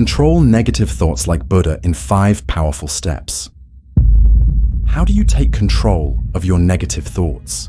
Control negative thoughts like Buddha in 5 powerful steps. How do you take control of your negative thoughts?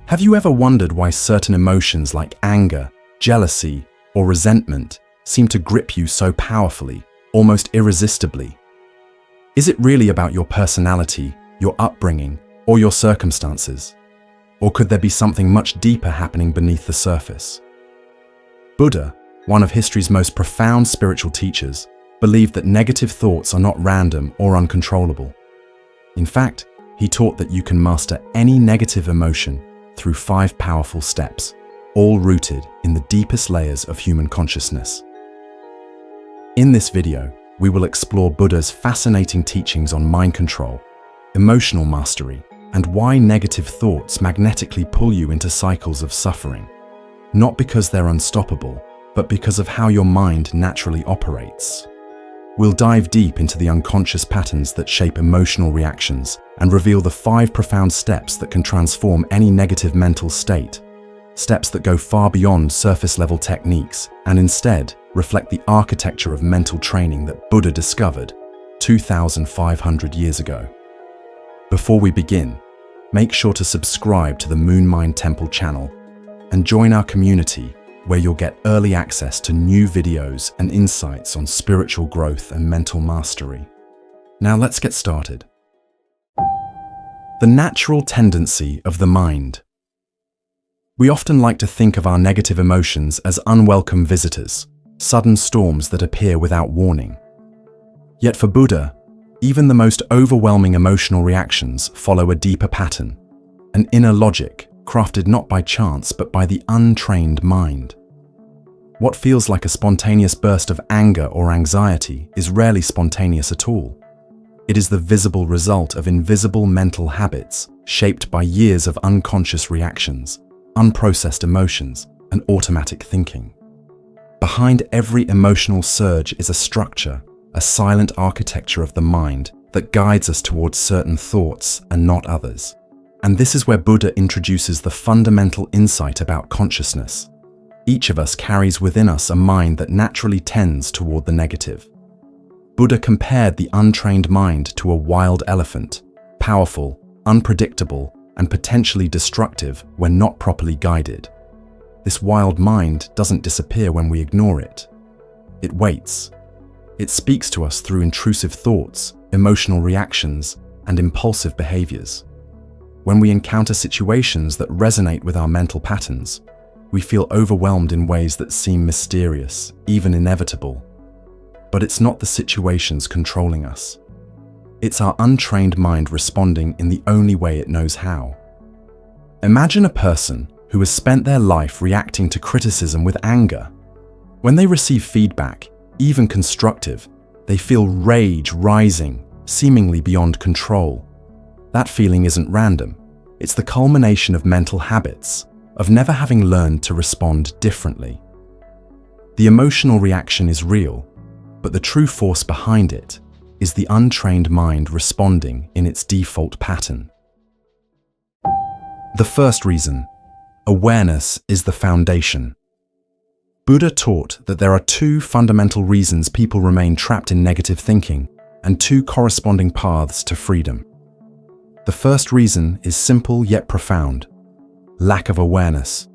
Have you ever wondered why certain emotions like anger, jealousy, or resentment seem to grip you so powerfully, almost irresistibly? Is it really about your personality, your upbringing, or your circumstances? Or could there be something much deeper happening beneath the surface? Buddha, one of history's most profound spiritual teachers, believed that negative thoughts are not random or uncontrollable. In fact, he taught that you can master any negative emotion through 5 powerful steps, all rooted in the deepest layers of human consciousness. In this video, we will explore Buddha's fascinating teachings on mind control, emotional mastery, and why negative thoughts magnetically pull you into cycles of suffering, not because they're unstoppable, but because of how your mind naturally operates. We'll dive deep into the unconscious patterns that shape emotional reactions and reveal the 5 profound steps that can transform any negative mental state. Steps that go far beyond surface-level techniques and instead reflect the architecture of mental training that Buddha discovered 2,500 years ago. Before we begin, make sure to subscribe to the Moon Mind Temple channel and join our community where you'll get early access to new videos and insights on spiritual growth and mental mastery. Now let's get started. The natural tendency of the mind. We often like to think of our negative emotions as unwelcome visitors, sudden storms that appear without warning. Yet for Buddha, even the most overwhelming emotional reactions follow a deeper pattern, an inner logic crafted not by chance but by the untrained mind. What feels like a spontaneous burst of anger or anxiety is rarely spontaneous at all. It is the visible result of invisible mental habits shaped by years of unconscious reactions, unprocessed emotions, and automatic thinking. Behind every emotional surge is a structure, a silent architecture of the mind that guides us towards certain thoughts and not others. And this is where Buddha introduces the fundamental insight about consciousness. Each of us carries within us a mind that naturally tends toward the negative. Buddha compared the untrained mind to a wild elephant, powerful, unpredictable, and potentially destructive when not properly guided. This wild mind doesn't disappear when we ignore it. It waits. It speaks to us through intrusive thoughts, emotional reactions, and impulsive behaviors. When we encounter situations that resonate with our mental patterns, we feel overwhelmed in ways that seem mysterious, even inevitable. But it's not the situations controlling us. It's our untrained mind responding in the only way it knows how. Imagine a person who has spent their life reacting to criticism with anger. When they receive feedback, even constructive, they feel rage rising, seemingly beyond control. That feeling isn't random. It's the culmination of mental habits, of never having learned to respond differently. The emotional reaction is real, but the true force behind it is the untrained mind responding in its default pattern. The first reason, awareness is the foundation. Buddha taught that there are 2 fundamental reasons people remain trapped in negative thinking and 2 corresponding paths to freedom. The first reason is simple yet profound: lack of awareness.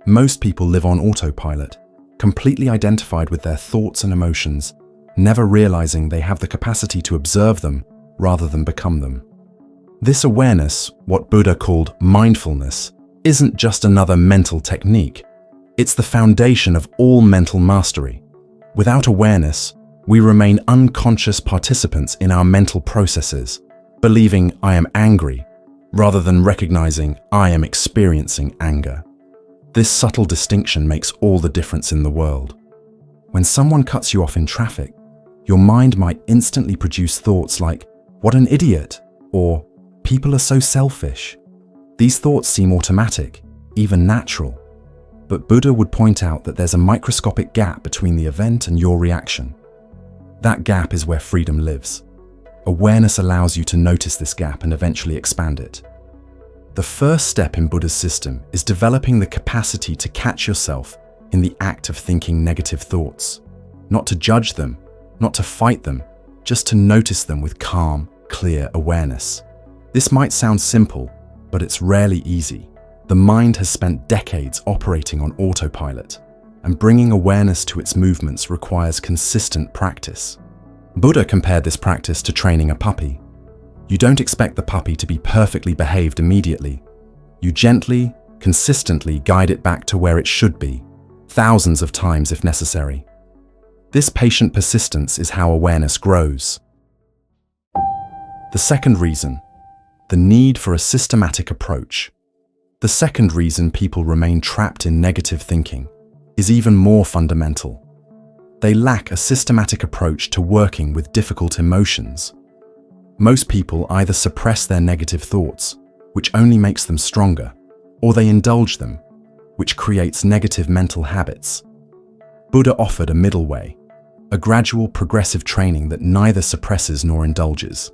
Most people live on autopilot, completely identified with their thoughts and emotions, never realizing they have the capacity to observe them rather than become them. This awareness, what Buddha called mindfulness, isn't just another mental technique. It's the foundation of all mental mastery. Without awareness, we remain unconscious participants in our mental processes, believing I am angry, rather than recognizing I am experiencing anger. This subtle distinction makes all the difference in the world. When someone cuts you off in traffic, your mind might instantly produce thoughts like, "What an idiot," or "People are so selfish." These thoughts seem automatic, even natural. But Buddha would point out that there's a microscopic gap between the event and your reaction. That gap is where freedom lives. Awareness allows you to notice this gap and eventually expand it. The first step in Buddha's system is developing the capacity to catch yourself in the act of thinking negative thoughts. not to judge them, not to fight them, just to notice them with calm, clear awareness. This might sound simple, but it's rarely easy. The mind has spent decades operating on autopilot, and bringing awareness to its movements requires consistent practice. Buddha compared this practice to training a puppy. You don't expect the puppy to be perfectly behaved immediately. You gently, consistently guide it back to where it should be, thousands of times if necessary. This patient persistence is how awareness grows. The second reason, the need for a systematic approach. The second reason people remain trapped in negative thinking is even more fundamental. They lack a systematic approach to working with difficult emotions. Most people either suppress their negative thoughts, which only makes them stronger, or they indulge them, which creates negative mental habits. Buddha offered a middle way, a gradual progressive training that neither suppresses nor indulges.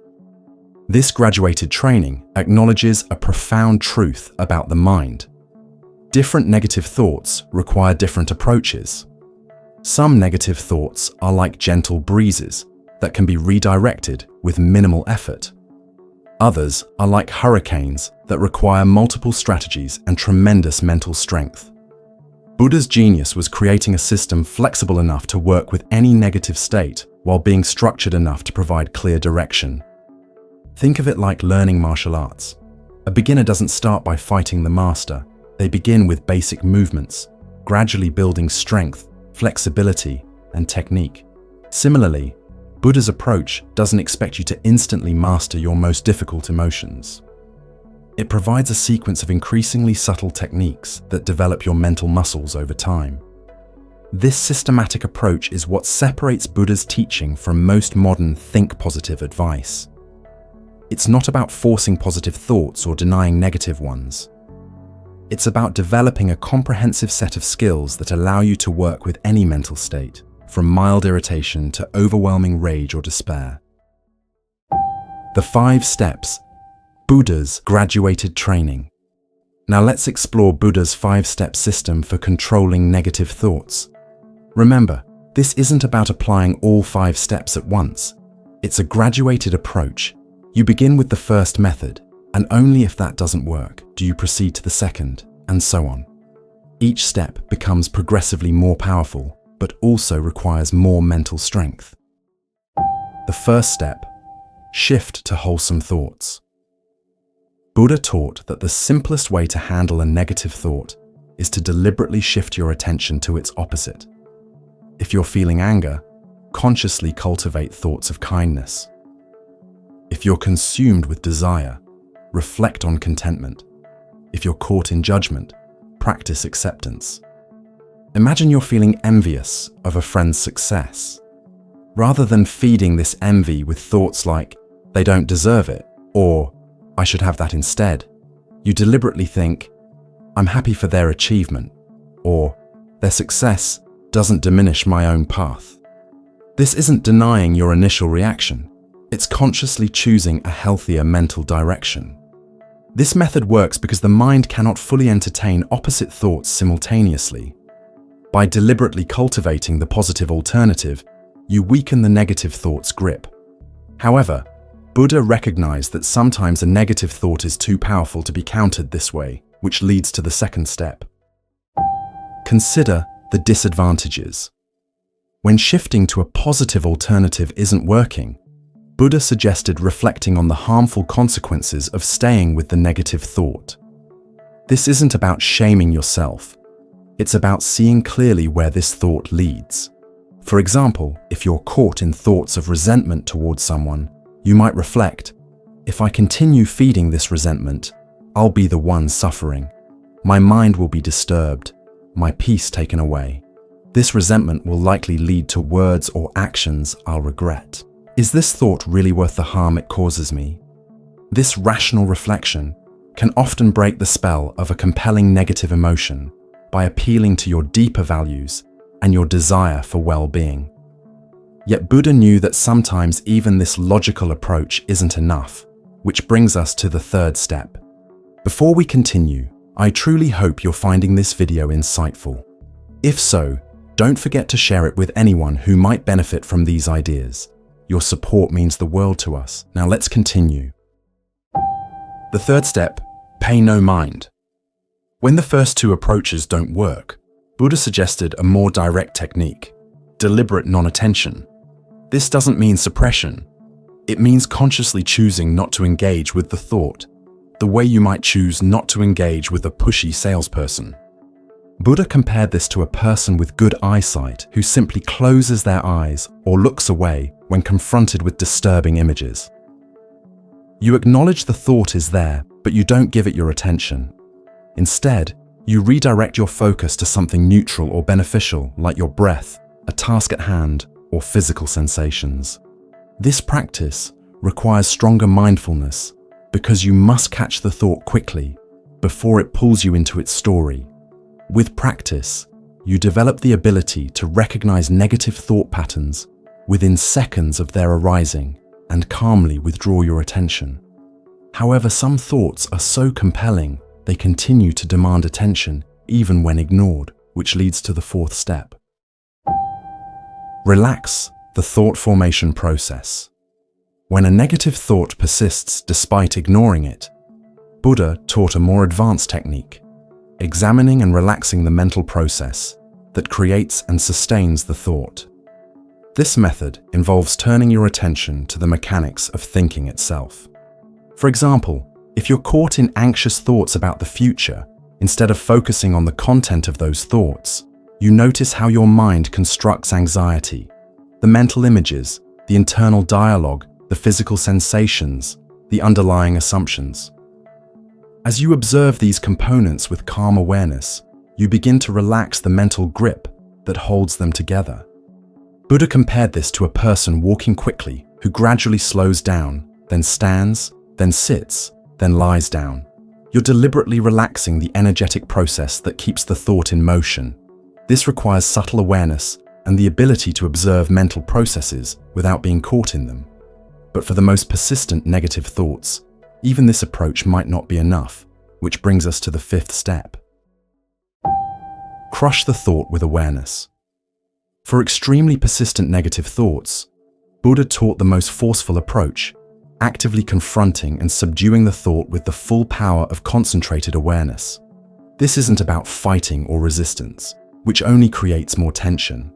This graduated training acknowledges a profound truth about the mind. Different negative thoughts require different approaches. Some negative thoughts are like gentle breezes that can be redirected with minimal effort. Others are like hurricanes that require multiple strategies and tremendous mental strength. Buddha's genius was creating a system flexible enough to work with any negative state while being structured enough to provide clear direction. Think of it like learning martial arts. A beginner doesn't start by fighting the master. They begin with basic movements, gradually building strength, flexibility, and technique. Similarly, Buddha's approach doesn't expect you to instantly master your most difficult emotions. It provides a sequence of increasingly subtle techniques that develop your mental muscles over time. This systematic approach is what separates Buddha's teaching from most modern think positive advice. It's not about forcing positive thoughts or denying negative ones. It's about developing a comprehensive set of skills that allow you to work with any mental state, from mild irritation to overwhelming rage or despair. The 5 steps, Buddha's graduated training. Now let's explore Buddha's 5-step system for controlling negative thoughts. Remember, this isn't about applying all 5 steps at once. It's a graduated approach. You begin with the first method, and only if that doesn't work do you proceed to the second, and so on. Each step becomes progressively more powerful, but also requires more mental strength. The first step, shift to wholesome thoughts. Buddha taught that the simplest way to handle a negative thought is to deliberately shift your attention to its opposite. If you're feeling anger, consciously cultivate thoughts of kindness. If you're consumed with desire, reflect on contentment. If you're caught in judgment, practice acceptance. Imagine you're feeling envious of a friend's success. Rather than feeding this envy with thoughts like, they don't deserve it, or I should have that instead, you deliberately think, I'm happy for their achievement, or their success doesn't diminish my own path. This isn't denying your initial reaction. It's consciously choosing a healthier mental direction. This method works because the mind cannot fully entertain opposite thoughts simultaneously. By deliberately cultivating the positive alternative, you weaken the negative thought's grip. However, Buddha recognized that sometimes a negative thought is too powerful to be countered this way, which leads to the second step. Consider the disadvantages. When shifting to a positive alternative isn't working, Buddha suggested reflecting on the harmful consequences of staying with the negative thought. This isn't about shaming yourself. It's about seeing clearly where this thought leads. For example, if you're caught in thoughts of resentment towards someone, you might reflect, if I continue feeding this resentment, I'll be the one suffering. My mind will be disturbed, my peace taken away. This resentment will likely lead to words or actions I'll regret. Is this thought really worth the harm it causes me? This rational reflection can often break the spell of a compelling negative emotion by appealing to your deeper values and your desire for well-being. Yet Buddha knew that sometimes even this logical approach isn't enough, which brings us to the third step. Before we continue, I truly hope you're finding this video insightful. If so, Don't forget to share it with anyone who might benefit from these ideas. Your support means the world to us. Now let's continue. The third step, pay no mind. When the first two approaches don't work, Buddha suggested a more direct technique, deliberate non-attention. This doesn't mean suppression. It means consciously choosing not to engage with the thought, the way you might choose not to engage with a pushy salesperson. Buddha compared this to a person with good eyesight who simply closes their eyes or looks away when confronted with disturbing images. You acknowledge the thought is there, but you don't give it your attention. Instead, you redirect your focus to something neutral or beneficial, like your breath, a task at hand, or physical sensations. This practice requires stronger mindfulness because you must catch the thought quickly before it pulls you into its story. With practice, you develop the ability to recognize negative thought patterns within seconds of their arising and calmly withdraw your attention. However, some thoughts are so compelling they continue to demand attention even when ignored, which leads to the fourth step. Relax the thought formation process. When a negative thought persists despite ignoring it, Buddha taught a more advanced technique, examining and relaxing the mental process that creates and sustains the thought. This method involves turning your attention to the mechanics of thinking itself. For example, if you're caught in anxious thoughts about the future, instead of focusing on the content of those thoughts, you notice how your mind constructs anxiety, the mental images, the internal dialogue, the physical sensations, the underlying assumptions. As you observe these components with calm awareness, you begin to relax the mental grip that holds them together. Buddha compared this to a person walking quickly who gradually slows down, then stands, then sits, then lies down. You're deliberately relaxing the energetic process that keeps the thought in motion. This requires subtle awareness and the ability to observe mental processes without being caught in them. But for the most persistent negative thoughts, even this approach might not be enough, which brings us to the fifth step. Crush the thought with awareness. For extremely persistent negative thoughts, Buddha taught the most forceful approach, actively confronting and subduing the thought with the full power of concentrated awareness. This isn't about fighting or resistance, which only creates more tension.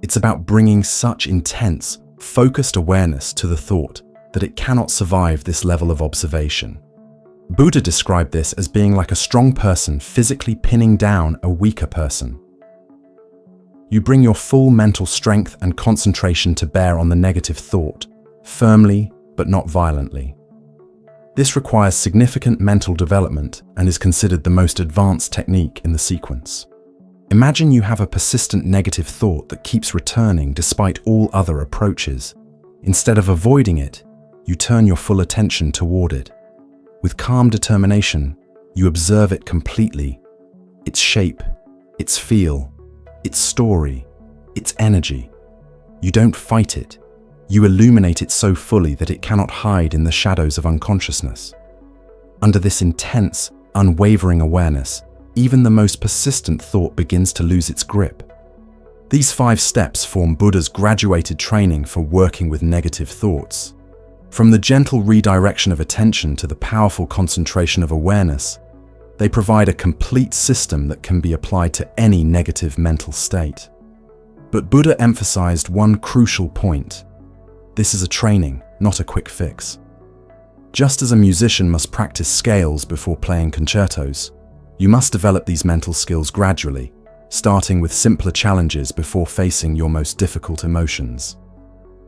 It's about bringing such intense, focused awareness to the thought that it cannot survive this level of observation. Buddha described this as being like a strong person physically pinning down a weaker person. You bring your full mental strength and concentration to bear on the negative thought, firmly but not violently. This requires significant mental development and is considered the most advanced technique in the sequence. Imagine you have a persistent negative thought that keeps returning despite all other approaches. Instead of avoiding it, you turn your full attention toward it. With calm determination, you observe it completely, its shape, its feel, its story, its energy. You don't fight it. You illuminate it so fully that it cannot hide in the shadows of unconsciousness. Under this intense, unwavering awareness, even the most persistent thought begins to lose its grip. These 5 steps form Buddha's graduated training for working with negative thoughts. From the gentle redirection of attention to the powerful concentration of awareness, they provide a complete system that can be applied to any negative mental state. But Buddha emphasized one crucial point. This is a training, not a quick fix. Just as a musician must practice scales before playing concertos, you must develop these mental skills gradually, starting with simpler challenges before facing your most difficult emotions.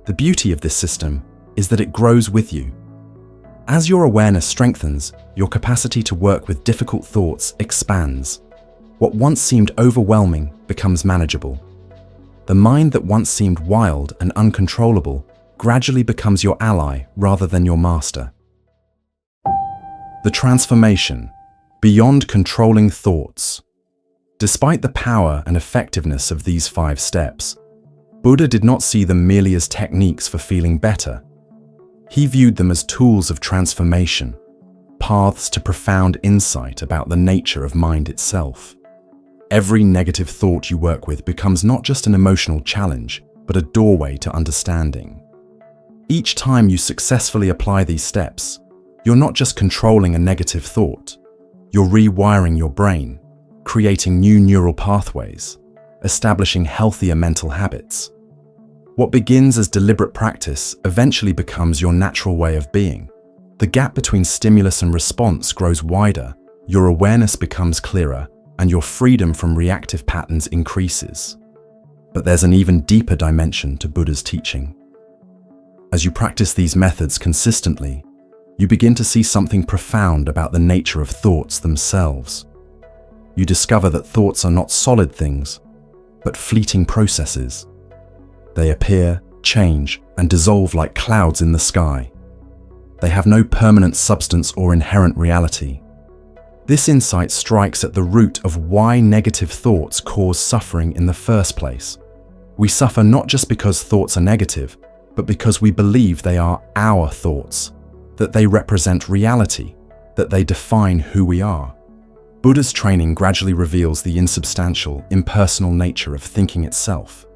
The beauty of this system is that it grows with you. As your awareness strengthens, your capacity to work with difficult thoughts expands. What once seemed overwhelming becomes manageable. The mind that once seemed wild and uncontrollable gradually becomes your ally rather than your master. The transformation, beyond controlling thoughts. Despite the power and effectiveness of these 5 steps, Buddha did not see them merely as techniques for feeling better. He viewed them as tools of transformation, paths to profound insight about the nature of mind itself. Every negative thought you work with becomes not just an emotional challenge, but a doorway to understanding. Each time you successfully apply these steps, you're not just controlling a negative thought, you're rewiring your brain, creating new neural pathways, establishing healthier mental habits. What begins as deliberate practice eventually becomes your natural way of being. The gap between stimulus and response grows wider, your awareness becomes clearer, and your freedom from reactive patterns increases. But there's an even deeper dimension to Buddha's teaching. As you practice these methods consistently, you begin to see something profound about the nature of thoughts themselves. You discover that thoughts are not solid things, but fleeting processes. They appear, change, and dissolve like clouds in the sky. They have no permanent substance or inherent reality. This insight strikes at the root of why negative thoughts cause suffering in the first place. We suffer not just because thoughts are negative, but because we believe they are our thoughts, that they represent reality, that they define who we are. Buddha's training gradually reveals the insubstantial, impersonal nature of thinking itself.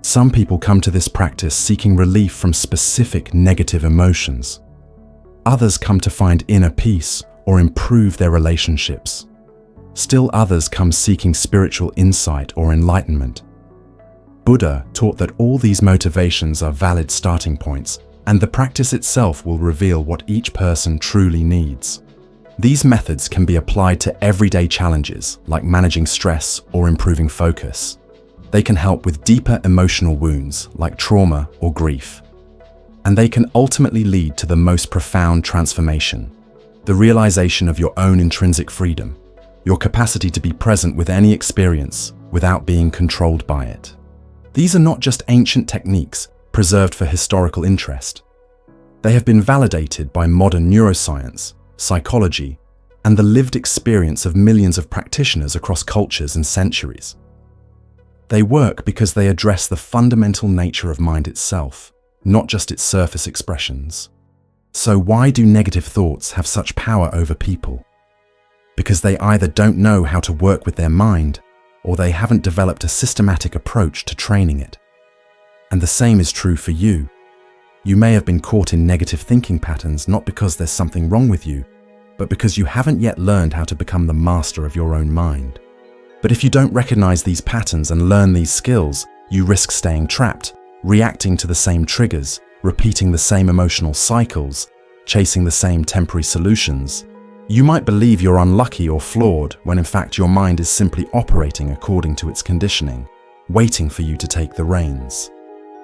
Some people come to this practice seeking relief from specific negative emotions. Others come to find inner peace or improve their relationships. Still others come seeking spiritual insight or enlightenment. Buddha taught that all these motivations are valid starting points, and the practice itself will reveal what each person truly needs. These methods can be applied to everyday challenges like managing stress or improving focus. They can help with deeper emotional wounds like trauma or grief. And they can ultimately lead to the most profound transformation, the realization of your own intrinsic freedom, your capacity to be present with any experience without being controlled by it. These are not just ancient techniques preserved for historical interest. They have been validated by modern neuroscience, psychology, and the lived experience of millions of practitioners across cultures and centuries. They work because they address the fundamental nature of mind itself, not just its surface expressions. So why do negative thoughts have such power over people? Because they either don't know how to work with their mind, or they haven't developed a systematic approach to training it. And the same is true for you. You may have been caught in negative thinking patterns not because there's something wrong with you, but because you haven't yet learned how to become the master of your own mind. But if you don't recognize these patterns and learn these skills, you risk staying trapped, reacting to the same triggers, repeating the same emotional cycles, chasing the same temporary solutions. You might believe you're unlucky or flawed when in fact your mind is simply operating according to its conditioning, waiting for you to take the reins.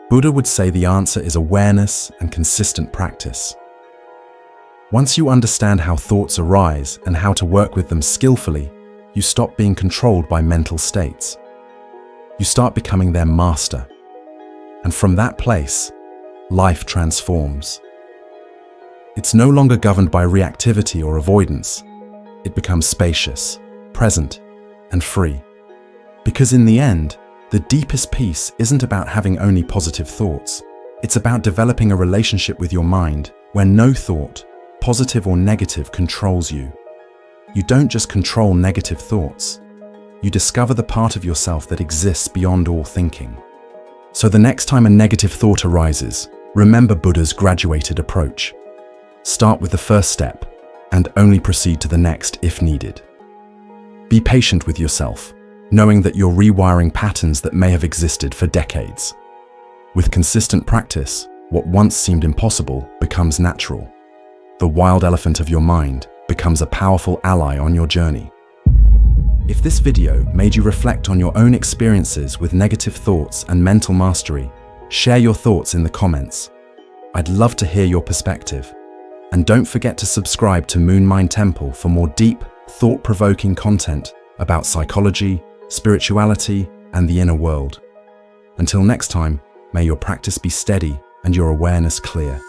Buddha would say the answer is awareness and consistent practice. Once you understand how thoughts arise and how to work with them skillfully, you stop being controlled by mental states. You start becoming their master. And from that place, life transforms. It's no longer governed by reactivity or avoidance. It becomes spacious, present, and free. Because in the end, the deepest peace isn't about having only positive thoughts. It's about developing a relationship with your mind where no thought, positive or negative, controls you. You don't just control negative thoughts. You discover the part of yourself that exists beyond all thinking. So the next time a negative thought arises, remember Buddha's graduated approach. Start with the first step and only proceed to the next if needed. Be patient with yourself, knowing that you're rewiring patterns that may have existed for decades. With consistent practice, what once seemed impossible becomes natural. The wild elephant of your mind becomes a powerful ally on your journey. If this video made you reflect on your own experiences with negative thoughts and mental mastery, share your thoughts in the comments. I'd love to hear your perspective. And don't forget to subscribe to Moon Mind Temple for more deep, thought-provoking content about psychology, spirituality, and the inner world. Until next time, may your practice be steady and your awareness clear.